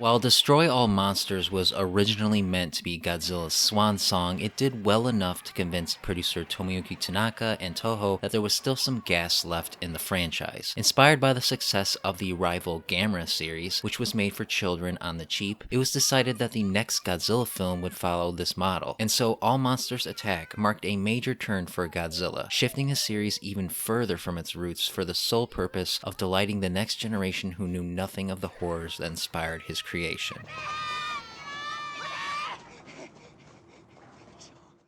While Destroy All Monsters was originally meant to be Godzilla's swan song, it did well enough to convince producer Tomoyuki Tanaka and Toho that there was still some gas left in the franchise. Inspired by the success of the rival Gamera series, which was made for children on the cheap, it was decided that the next Godzilla film would follow this model, and so All Monsters Attack marked a major turn for Godzilla, shifting the series even further from its roots for the sole purpose of delighting the next generation who knew nothing of the horrors that inspired his creation.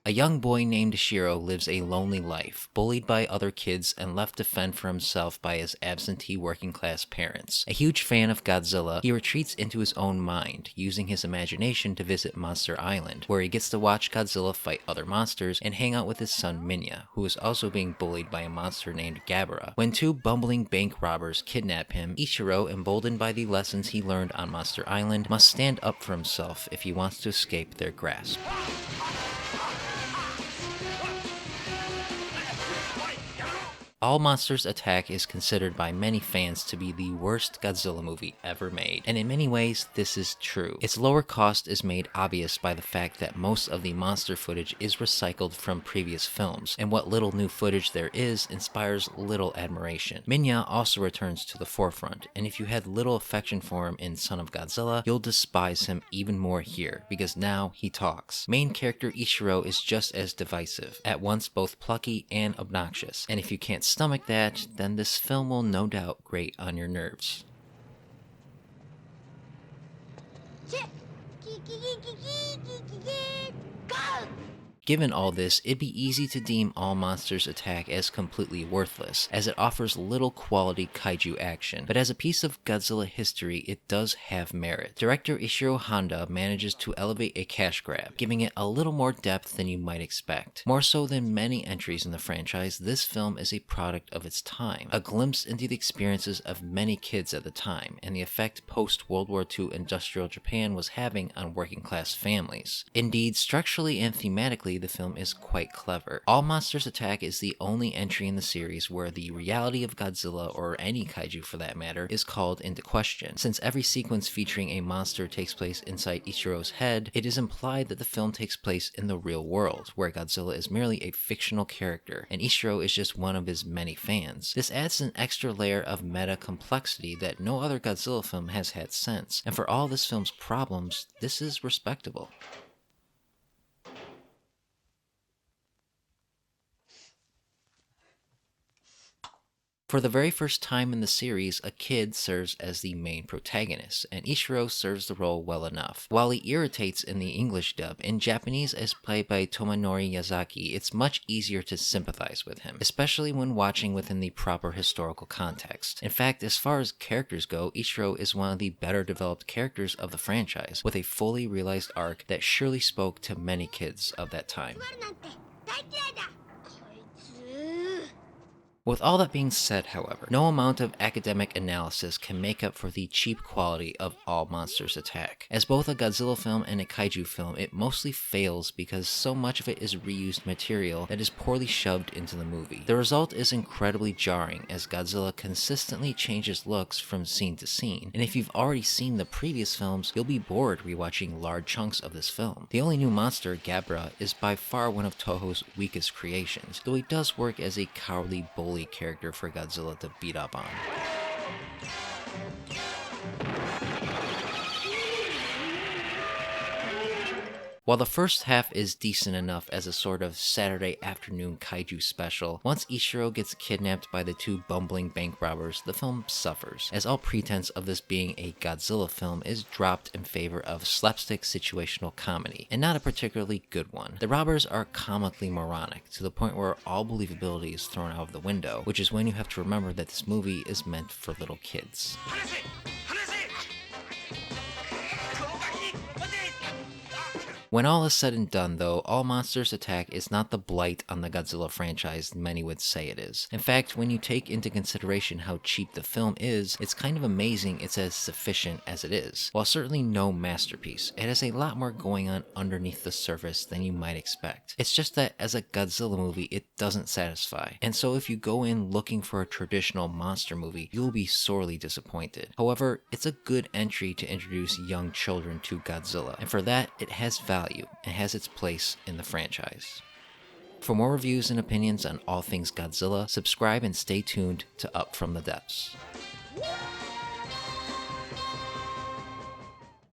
A young boy named Ishiro lives a lonely life, bullied by other kids and left to fend for himself by his absentee working-class parents. A huge fan of Godzilla, he retreats into his own mind, using his imagination to visit Monster Island, where he gets to watch Godzilla fight other monsters and hang out with his son Minya, who is also being bullied by a monster named Gabara. When two bumbling bank robbers kidnap him, Ichiro, emboldened by the lessons he learned on Monster Island, must stand up for himself if he wants to escape their grasp. All Monsters Attack is considered by many fans to be the worst Godzilla movie ever made, and in many ways this is true. Its lower cost is made obvious by the fact that most of the monster footage is recycled from previous films, and what little new footage there is inspires little admiration. Minya also returns to the forefront, and if you had little affection for him in Son of Godzilla, you'll despise him even more here, because now he talks. Main character Ishiro is just as divisive, at once both plucky and obnoxious, and if you can't stomach that, then this film will no doubt grate on your nerves. Given all this, it'd be easy to deem All Monsters Attack as completely worthless, as it offers little quality kaiju action, but as a piece of Godzilla history, it does have merit. Director Ishiro Honda manages to elevate a cash grab, giving it a little more depth than you might expect. More so than many entries in the franchise, this film is a product of its time, a glimpse into the experiences of many kids at the time, and the effect post-World War II industrial Japan was having on working-class families. Indeed, structurally and thematically, the film is quite clever. All Monsters Attack is the only entry in the series where the reality of Godzilla, or any kaiju for that matter, is called into question. Since every sequence featuring a monster takes place inside Ichiro's head, it is implied that the film takes place in the real world, where Godzilla is merely a fictional character, and Ichiro is just one of his many fans. This adds an extra layer of meta complexity that no other Godzilla film has had since, and for all this film's problems, this is respectable. For the very first time in the series, a kid serves as the main protagonist, and Ishiro serves the role well enough. While he irritates in the English dub, in Japanese as played by Tomonori Yazaki, it's much easier to sympathize with him, especially when watching within the proper historical context. In fact, as far as characters go, Ichiro is one of the better developed characters of the franchise, with a fully realized arc that surely spoke to many kids of that time. With all that being said, however, no amount of academic analysis can make up for the cheap quality of All Monsters Attack. As both a Godzilla film and a kaiju film, it mostly fails because so much of it is reused material that is poorly shoved into the movie. The result is incredibly jarring, as Godzilla consistently changes looks from scene to scene, and if you've already seen the previous films, you'll be bored rewatching large chunks of this film. The only new monster, Gabara, is by far one of Toho's weakest creations, though he does work as a cowardly bully character for Godzilla to beat up on. While the first half is decent enough as a sort of Saturday afternoon kaiju special, once Ichiro gets kidnapped by the two bumbling bank robbers, the film suffers, as all pretense of this being a Godzilla film is dropped in favor of slapstick situational comedy, and not a particularly good one. The robbers are comically moronic, to the point where all believability is thrown out of the window, which is when you have to remember that this movie is meant for little kids. When all is said and done though, All Monsters Attack is not the blight on the Godzilla franchise many would say it is. In fact, when you take into consideration how cheap the film is, it's kind of amazing it's as sufficient as it is. While certainly no masterpiece, it has a lot more going on underneath the surface than you might expect. It's just that as a Godzilla movie, it doesn't satisfy. And so if you go in looking for a traditional monster movie, you'll be sorely disappointed. However, it's a good entry to introduce young children to Godzilla, and for that, it has value and has its place in the franchise. For more reviews and opinions on all things Godzilla, subscribe and stay tuned to Up From the Depths.